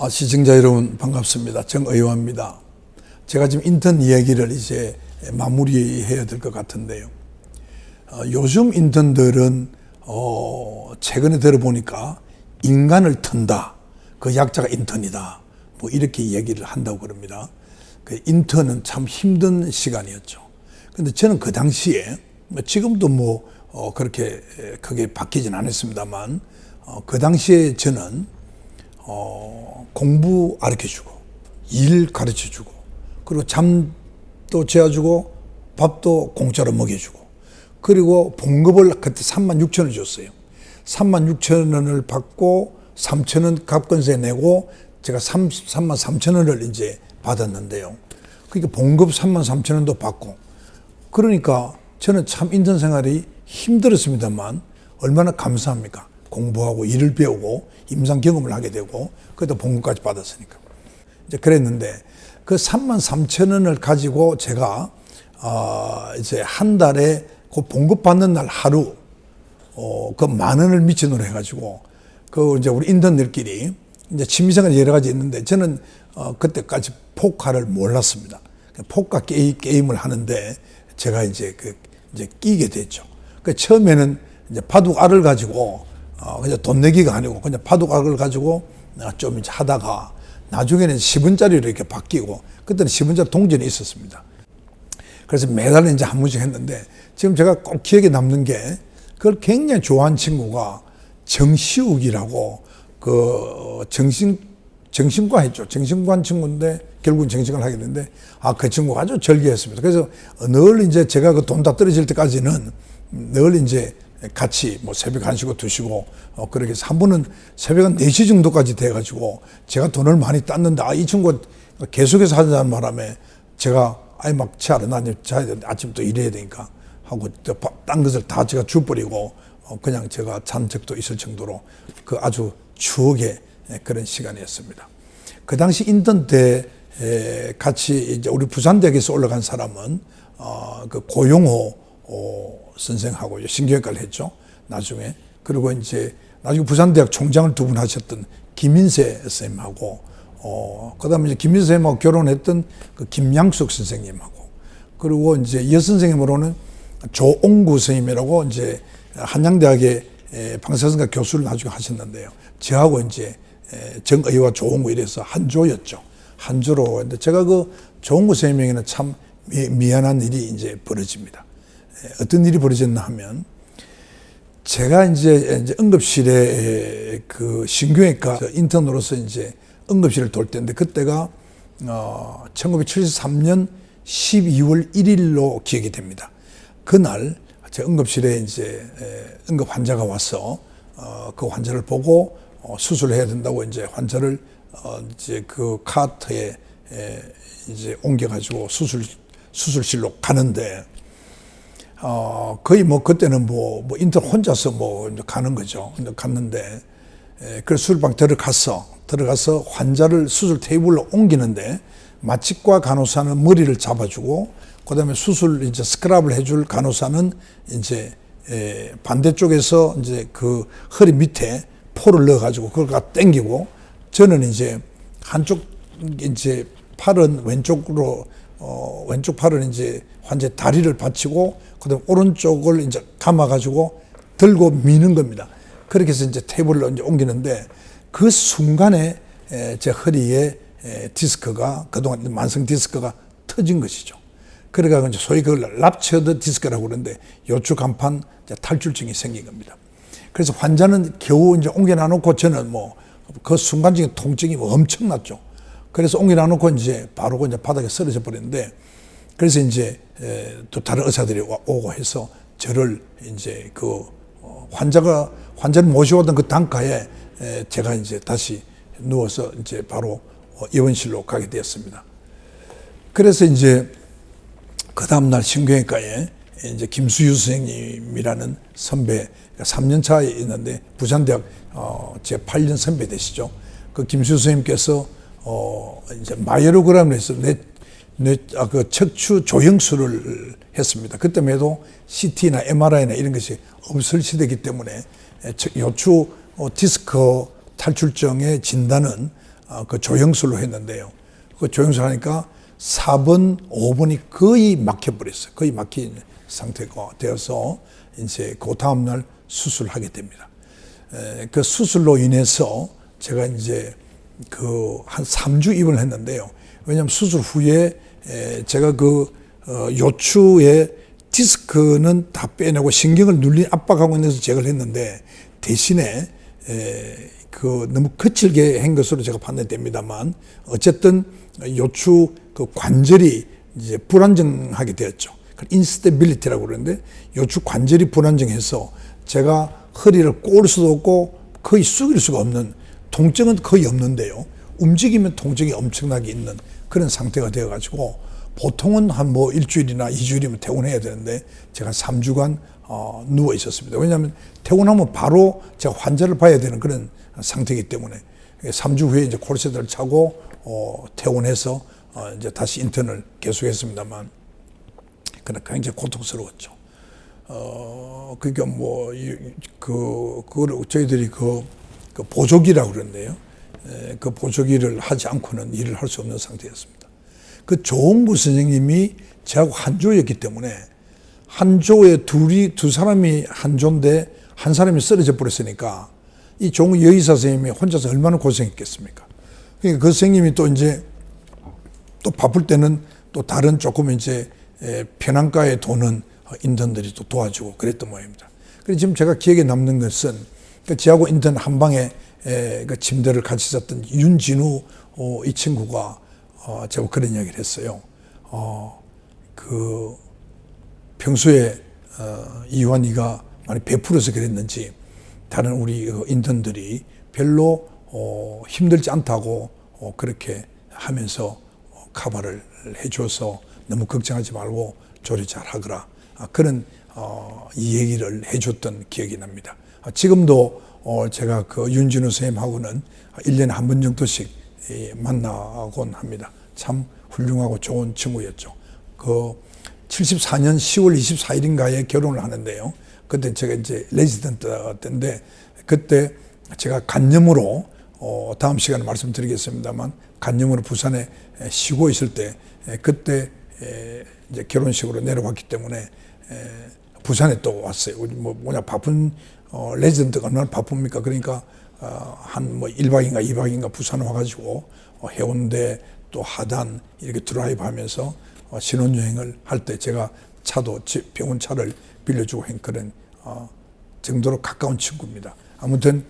시청자 여러분 반갑습니다. 정의화입니다. 제가 지금 인턴 이야기를 이제 마무리해야 될 것 같은데요. 요즘 인턴들은 최근에 들어보니까 인간을 턴다. 그 약자가 인턴이다. 뭐 이렇게 이야기를 한다고 그럽니다. 그 인턴은 참 힘든 시간이었죠. 근데 저는 그 당시에 지금도 그렇게 크게 바뀌진 않았습니다만 그 당시에 저는 공부 가르쳐주고 일 가르쳐주고 그리고 잠도 재워주고 밥도 공짜로 먹여주고 그리고 봉급을 그때 36,000원 줬어요. 36,000원을 받고 3,000원 갑건세 내고 제가 33,000원을 이제 받았는데요. 그러니까 봉급 33,000원도 받고 그러니까 저는 참 인턴 생활이 힘들었습니다만 얼마나 감사합니까? 공부하고 일을 배우고 임상 경험을 하게 되고 그것도 봉급까지 받았으니까 이제 그랬는데 그 33,000원을 가지고 제가 이제 한 달에 그 봉급 받는 날 하루 그 10,000원을 미천으로 해가지고 그 이제 우리 인턴들끼리 이제 취미생활 여러 가지 있는데 저는 그때까지 포카를 몰랐습니다. 포카 게임을 하는데 제가 이제 이제 끼게 됐죠. 그 처음에는 이제 바둑알을 가지고 그냥 돈 내기가 아니고 그냥 바둑알을 가지고 좀 이제 하다가 나중에는 10원짜리로 이렇게 바뀌고 그때는 10원짜리 동전이 있었습니다. 그래서 매달 이제 한 번씩 했는데 지금 제가 꼭 기억에 남는 게 그걸 굉장히 좋아하는 친구가 정시욱이라고 그 정신과 했죠. 정신관 친구인데 결국은 정신을 하게 됐는데 그 친구가 아주 절개했습니다. 그래서 늘 이제 제가 그 돈 다 떨어질 때까지는 늘 이제 같이 새벽 1시고 2시고 그렇게 해서 한 번은 새벽 한 4시 정도까지 돼가지고 제가 돈을 많이 땄는데 이 친구가 계속해서 하자는 바람에 제가 막 치아를 나 자야 되는데 아침부터 일해야 되니까 하고 딴 것을 다 제가 줘버리고 그냥 제가 잔 적도 있을 정도로 그 아주 추억의 그런 시간이었습니다. 그 당시 인턴 때 같이 이제 우리 부산대학에서 올라간 사람은 그 고용호 선생하고 신경외과를 했죠. 나중에. 그리고 이제 나중에 부산대학 총장을 2분 하셨던 김인세 선생님하고 그 다음에 이제 김인세 선생님하고 결혼했던 그 김양숙 선생님하고 그리고 이제 여선생님으로는 조옹구 선생님이라고 이제 한양대학의 방사선과 교수를 나중에 하셨는데요. 저하고 이제 정의와 조옹구 이래서 한조였죠. 한조로 했는데 제가 그 조옹구 선생님에게는 참 미안한 일이 이제 벌어집니다. 어떤 일이 벌어졌나 하면 제가 이제 응급실에 그 신경외과 인턴으로서 이제 응급실을 돌 때인데 그때가 1973년 12월 1일로 기억이 됩니다. 그날 제 응급실에 이제 응급 환자가 와서 그 환자를 보고 수술해야 된다고 이제 환자를 이제 그 카트에 이제 옮겨가지고 수술실로 가는데 거의 그때는 인턴 혼자서 가는 거죠. 근데 갔는데, 그래서 수술방 들어가서 환자를 수술 테이블로 옮기는데, 마취과 간호사는 머리를 잡아주고, 그 다음에 수술 이제 스크랍을 해줄 간호사는 이제, 반대쪽에서 이제 그 허리 밑에 포를 넣어가지고 그걸 갖다 당기고, 저는 이제 한쪽 이제 팔은 왼쪽으로, 왼쪽 팔은 이제 환자의 다리를 받치고 그다음 오른쪽을 이제 감아가지고 들고 미는 겁니다. 그렇게 해서 이제 테이블로 이제 옮기는데 그 순간에 제 허리에 디스크가 그동안 만성 디스크가 터진 것이죠. 그래가 이제 소위 그걸 랍처드 디스크라고 그러는데 요추 간판 탈출증이 생긴 겁니다. 그래서 환자는 겨우 이제 옮겨놔놓고 저는 그 순간적인 통증이 엄청났죠. 그래서 옮겨놔놓고 이제 바로 이제 바닥에 쓰러져 버렸는데 그래서 이제 또 다른 의사들이 오고 해서 저를 이제 그 환자를 모셔오던 그 단가에 제가 이제 다시 누워서 이제 바로 입원실로 가게 되었습니다. 그래서 이제 그 다음날 신경외과에 이제 김수유 선생님이라는 선배 3년 차에 있는데 부산대학 제 8년 선배 되시죠. 그 김수유 선생님께서 이제 마이오그램을 해서 그 척추 조형술을 했습니다. 그때만 해도 CT나 MRI나 이런 것이 없을 시대이기 때문에 요추 디스크 탈출증의 진단은 그 조영술로 했는데요. 그 조영술 하니까 4번, 5번이 거의 막혀버렸어요. 거의 막힌 상태가 되어서 이제 그 다음날 수술하게 됩니다. 그 수술로 인해서 제가 이제 그 한 3주 입원을 했는데요. 왜냐하면 수술 후에 제가 그 요추의 디스크는 다 빼내고 신경을 압박하고 있는 제거를 했는데 대신에 그 너무 거칠게 한 것으로 제가 판단됩니다만 어쨌든 요추 그 관절이 이제 불안정하게 되었죠. 인스테빌리티라고 그러는데 요추 관절이 불안정해서 제가 허리를 꼬을 수도 없고 거의 숙일 수가 없는, 통증은 거의 없는데요. 움직이면 통증이 엄청나게 있는 그런 상태가 되어가지고 보통은 한 뭐 일주일이나 2주일이면 퇴원해야 되는데 제가 3주간 누워 있었습니다. 왜냐하면 퇴원하면 바로 제가 환자를 봐야 되는 그런 상태이기 때문에 3주 후에 이제 콜세트를 차고 퇴원해서 이제 다시 인턴을 계속했습니다만 그러나 굉장히 고통스러웠죠. 그러니까 뭐 그걸 저희들이 그 보조기라고 그러는데요. 그 보조기를 하지 않고는 일을 할 수 없는 상태였습니다. 그 조홍구 선생님이 저하고 한 조였기 때문에 한 조에 두 사람이 한 조인데 한 사람이 쓰러져 버렸으니까 이 조홍구 여의사 선생님이 혼자서 얼마나 고생했겠습니까? 그러니까 그 선생님이 또 이제 또 바쁠 때는 또 다른 조금 이제 편안가에 도는 인턴들이 또 도와주고 그랬던 모양입니다. 그래서 지금 제가 기억에 남는 것은 저하고 인턴 한 방에 그 침대를 같이 잤던 윤진우 이 친구가 제가 그런 이야기를 했어요. 그 평소에 이완이가 많이 베풀어서 그랬는지 다른 우리 인턴들이 별로 힘들지 않다고 그렇게 하면서 커버를 해줘서 너무 걱정하지 말고 조리 잘 하거라. 그런 이 얘기를 해줬던 기억이 납니다. 지금도 제가 그 윤진우 선생님하고는 1년에 한 번 정도씩 만나곤 합니다. 참 훌륭하고 좋은 친구였죠. 그 74년 10월 24일인가에 결혼을 하는데요. 그때 제가 이제 레지던트 때인데 그때 제가 간염으로 다음 시간에 말씀드리겠습니다만 간염으로 부산에 쉬고 있을 때 그때 이제 결혼식으로 내려왔기 때문에 부산에 또 왔어요. 뭐냐 바쁜 레지던트가 얼마나 바쁩니까? 그러니까 한 뭐 1박인가 2박인가 부산 와가지고 해운대 또 하단 이렇게 드라이브 하면서 신혼여행을 할 때 제가 차도 병원 차를 빌려주고 한 그런 정도로 가까운 친구입니다. 아무튼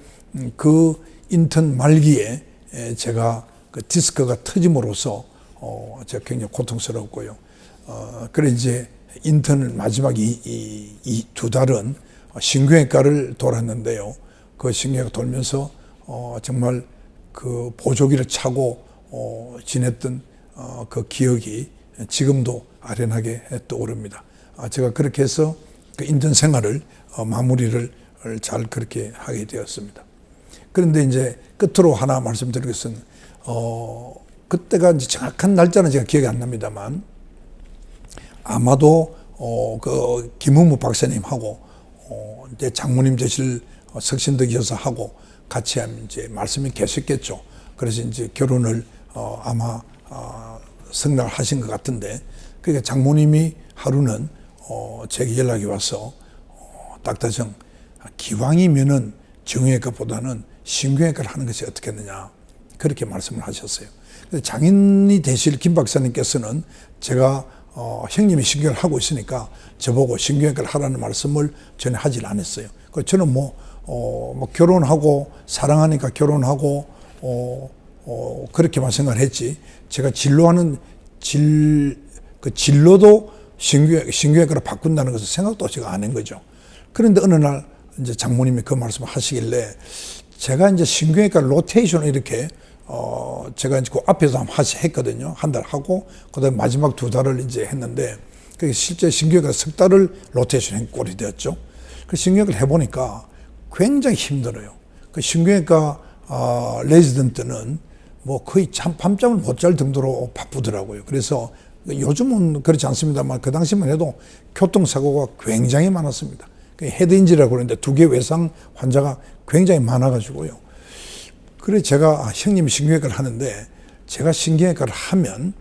그 인턴 말기에 제가 그 디스크가 터짐으로써 제가 굉장히 고통스러웠고요. 그래 이제 인턴을 마지막 이 두 달은 신경외과를 돌았는데요. 그 신경외과 돌면서 정말 그 보조기를 차고 지냈던 그 기억이 지금도 아련하게 떠오릅니다. 제가 그렇게 해서 그 인턴 생활을 마무리를 잘 그렇게 하게 되었습니다. 그런데 이제 끝으로 하나 말씀드릴 것은 그때가 이제 정확한 날짜는 제가 기억이 안 납니다만 아마도 그 김은무 박사님하고 이제 장모님 되실 석신덕 여사하고 같이 이제 말씀이 계셨겠죠. 그래서 이제 결혼을 아마 승낙하신 것 같은데 그러니까 장모님이 하루는 제게 연락이 와서 닥터정 기왕이면은 정형외과보다는 신경외과를 하는 것이 어떻겠느냐 그렇게 말씀을 하셨어요. 장인이 되실 김 박사님께서는 제가 형님이 신경을 하고 있으니까 저보고 신경외과를 하라는 말씀을 전혀 하질 않았어요. 저는 뭐 결혼하고 사랑하니까 결혼하고 그렇게만 생각을 했지 제가 진로하는 그 진로도 신경외과로 바꾼다는 것을 생각도 제가 안 한 거죠. 그런데 어느 날 이제 장모님이 그 말씀을 하시길래 제가 이제 신경외과 로테이션을 이렇게 제가 이제 그 앞에서 했거든요. 한 달 하고 그다음에 마지막 두 달을 이제 했는데 그게 실제 신경외과 석 달을 로테이션 한 꼴이 되었죠. 그 신경외과를 해보니까 굉장히 힘들어요. 그 신경외과 레지던트는 뭐 거의 밤잠을 못 잘 정도로 바쁘더라고요. 그래서 요즘은 그렇지 않습니다만 그 당시만 해도 교통사고가 굉장히 많았습니다. 헤드인지라고 그러는데 2개 외상 환자가 굉장히 많아가지고요. 그래 제가 형님이 신경외과를 하는데 제가 신경외과를 하면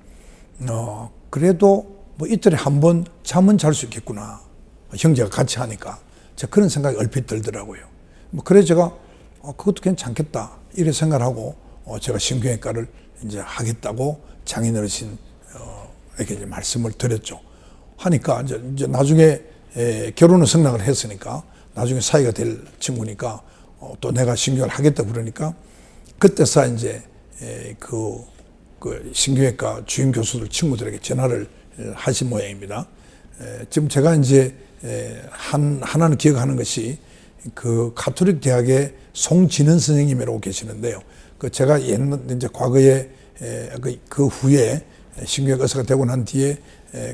그래도 뭐 이틀에 한 번 잠은 잘 수 있겠구나. 형제가 같이 하니까 제가 그런 생각이 얼핏 들더라고요. 뭐 그래 제가 그것도 괜찮겠다 이래 생각을 하고 제가 신경외과를 이제 하겠다고 장인 어르신에게 이제 말씀을 드렸죠. 하니까 이제 나중에 결혼을 승낙을 했으니까 나중에 사이가 될 친구니까 또 내가 신경을 하겠다 그러니까 그때서 이제 그 신경외과 주임 교수들 친구들에게 전화를 하신 모양입니다. 지금 제가 이제 하나는 기억하는 것이 그 가톨릭 대학의 송진은 선생님이라고 계시는데요. 그 제가 이제 과거에 그 후에 신경외과 의사가 되고 난 뒤에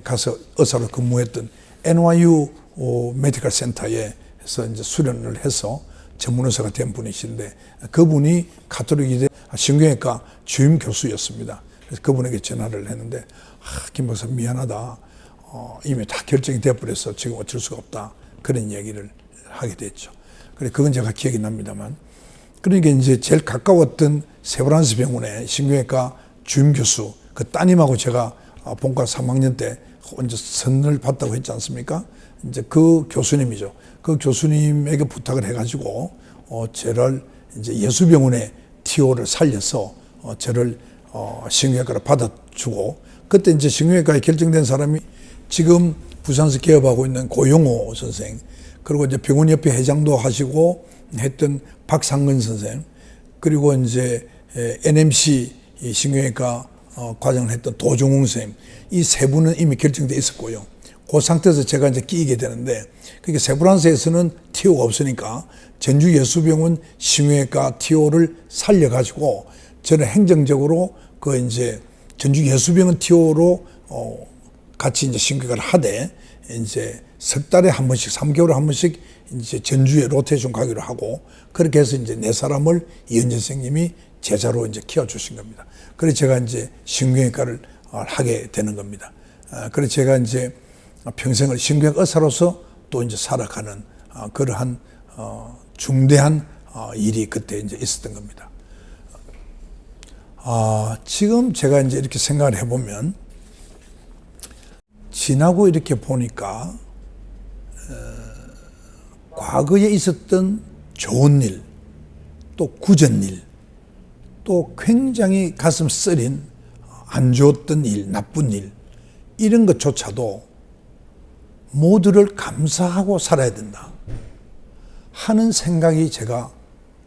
가서 의사로 근무했던 NYU 메디컬 센터에서 이제 수련을 해서 전문 의사가 된 분이신데 그분이 가톨릭 신경외과 주임 교수였습니다. 그래서 그분에게 전화를 했는데 김 박사 미안하다. 이미 다 결정이 되어버려서 지금 어쩔 수가 없다. 그런 얘기를 하게 됐죠. 그래 그건 제가 기억이 납니다만 그러니까 이제 제일 가까웠던 세브란스 병원의 신경외과 주임 교수 그 따님하고 제가 본과 3학년 때 이제 선을 받다고 했지 않습니까? 이제 그 교수님이죠. 그 교수님에게 부탁을 해가지고 저를 이제 예수병원의 TO를 살려서 저를 신경외과로 받아주고 그때 이제 신경외과에 결정된 사람이 지금 부산에서 개업하고 있는 고용호 선생 그리고 이제 병원협회 회장도 하시고 했던 박상근 선생 그리고 이제 NMC 신경외과 과장을 했던 도종웅 선생님 이 세 분은 이미 결정돼 있었고요. 그 상태에서 제가 이제 끼게 되는데 그게 세브란스에서는 TO가 없으니까 전주 예수병원 신경외과 TO를 살려가지고 저는 행정적으로 그 이제 전주 예수병원 TO로 같이 이제 신경외과를 하되 이제 석 달에 한 번씩 3개월에 한 번씩 이제 전주에 로테이션 가기로 하고 그렇게 해서 이제 네 사람을 이은재 선생님이 제자로 이제 키워주신 겁니다. 그래서 제가 이제 신경외과를 하게 되는 겁니다. 그래서 제가 이제 평생을 신경외과 의사로서 또 이제 살아가는 그러한 중대한 일이 그때 이제 있었던 겁니다. 지금 제가 이제 이렇게 생각을 해보면 지나고 이렇게 보니까 과거에 있었던 좋은 일, 또 굳은 일, 또 굉장히 가슴 쓰린 안 좋았던 일, 나쁜 일 이런 것조차도 모두를 감사하고 살아야 된다 하는 생각이 제가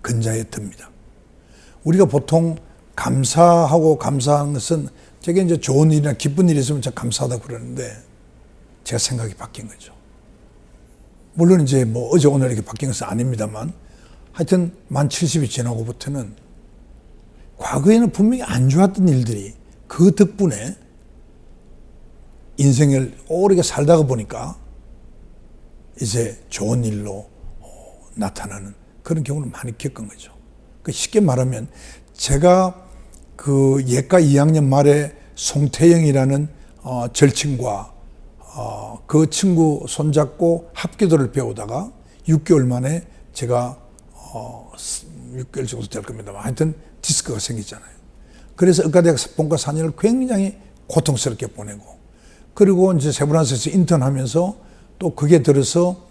근자에 듭니다. 우리가 보통 감사하고 감사한 것은 제게 이제 좋은 일이나 기쁜 일이 있으면 제가 감사하다고 그러는데 제가 생각이 바뀐 거죠. 물론 이제 뭐 어제 오늘 이렇게 바뀐 것은 아닙니다만 하여튼 만 70이 지나고부터는 과거에는 분명히 안 좋았던 일들이 그 덕분에 인생을 오래 살다가 보니까 이제 좋은 일로 나타나는 그런 경우를 많이 겪은 거죠. 쉽게 말하면 제가 그 예과 2학년 말에 송태영이라는 절친과 그 친구 손잡고 합기도를 배우다가 6개월 만에 제가 6개월 정도 될 겁니다만 하여튼 디스크가 생겼잖아요. 그래서 의과대학 본과 4년을 굉장히 고통스럽게 보내고 그리고 이제 세브란스에서 인턴하면서 또 그게 들어서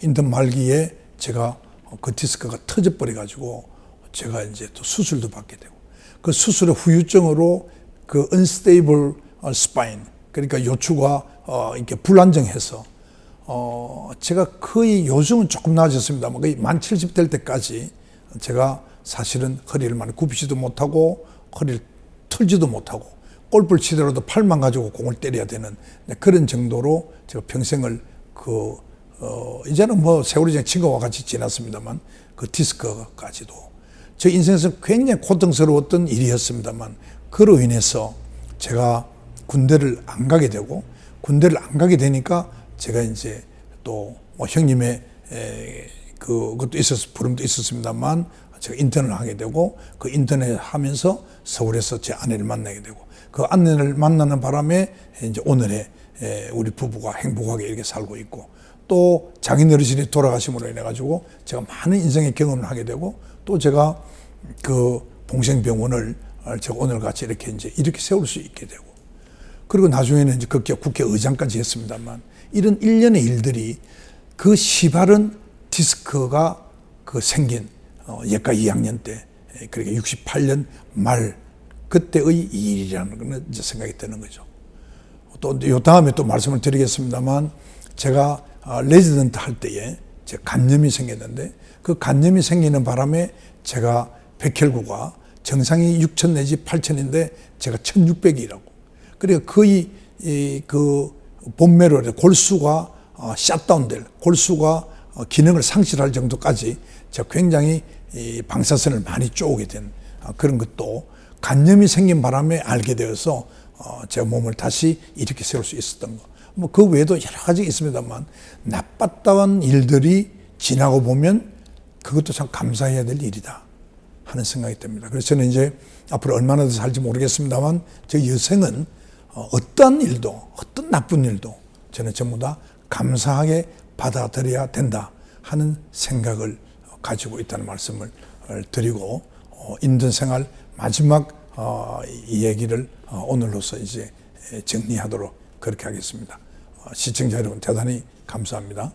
인턴 말기에 제가 그 디스크가 터져버려 가지고 제가 이제 또 수술도 받게 되고 그 수술의 후유증으로 그 unstable spine 그러니까 요추가 이렇게 불안정해서 제가 거의 요즘은 조금 나아졌습니다만 거의 만 70 될 때까지 제가 사실은 허리를 많이 굽히지도 못하고 허리를 틀지도 못하고 골프를 치더라도 팔만 가지고 공을 때려야 되는 그런 정도로 제가 평생을 이제는 뭐 세월이 지난 친구와 같이 지났습니다만 그 디스크까지도 제 인생에서 굉장히 고통스러웠던 일이었습니다만 그로 인해서 제가 군대를 안 가게 되고 군대를 안 가게 되니까 제가 이제 또 뭐 형님의 그것도 부름도 있었습니다만 제가 인턴을 하게 되고 그 인턴을 하면서 서울에서 제 아내를 만나게 되고 그 아내를 만나는 바람에 이제 오늘의 우리 부부가 행복하게 이렇게 살고 있고 또 장인 어르신이 돌아가심으로 인해 가지고 제가 많은 인생의 경험을 하게 되고 또 제가 그 봉생병원을 제가 오늘 같이 이렇게 세울 수 있게 되고, 그리고 나중에는 이제 국회의장까지 했습니다만, 이런 일련의 일들이 그 시바른 디스크가 그 생긴 예과 2학년 때, 그러니까 68년 말 그때의 일이라는 건 이제 생각이 드는 거죠. 또 요 다음에 또 말씀을 드리겠습니다만, 제가 레지던트 할 때에 제 간염이 생겼는데, 그 간염이 생기는 바람에 제가 백혈구가 정상이 6,000 내지 8,000인데 제가 1,600이라고. 그러니까 거의 그 본매로 골수가 샷다운될, 골수가 기능을 상실할 정도까지 제가 굉장히 방사선을 많이 쪼오게 된 그런 것도 간염이 생긴 바람에 알게 되어서 제 몸을 다시 이렇게 세울 수 있었던 거. 뭐 그 외에도 여러 가지 있습니다만, 나빴다는 일들이 지나고 보면 그것도 참 감사해야 될 일이다 하는 생각이 듭니다. 그래서 저는 이제 앞으로 얼마나 더 살지 모르겠습니다만, 제 여생은 어떤 일도, 어떤 나쁜 일도 저는 전부 다 감사하게 받아들여야 된다 하는 생각을 가지고 있다는 말씀을 드리고, 인턴 생활 마지막 이 얘기를 오늘로서 이제 정리하도록 그렇게 하겠습니다. 시청자 여러분 대단히 감사합니다.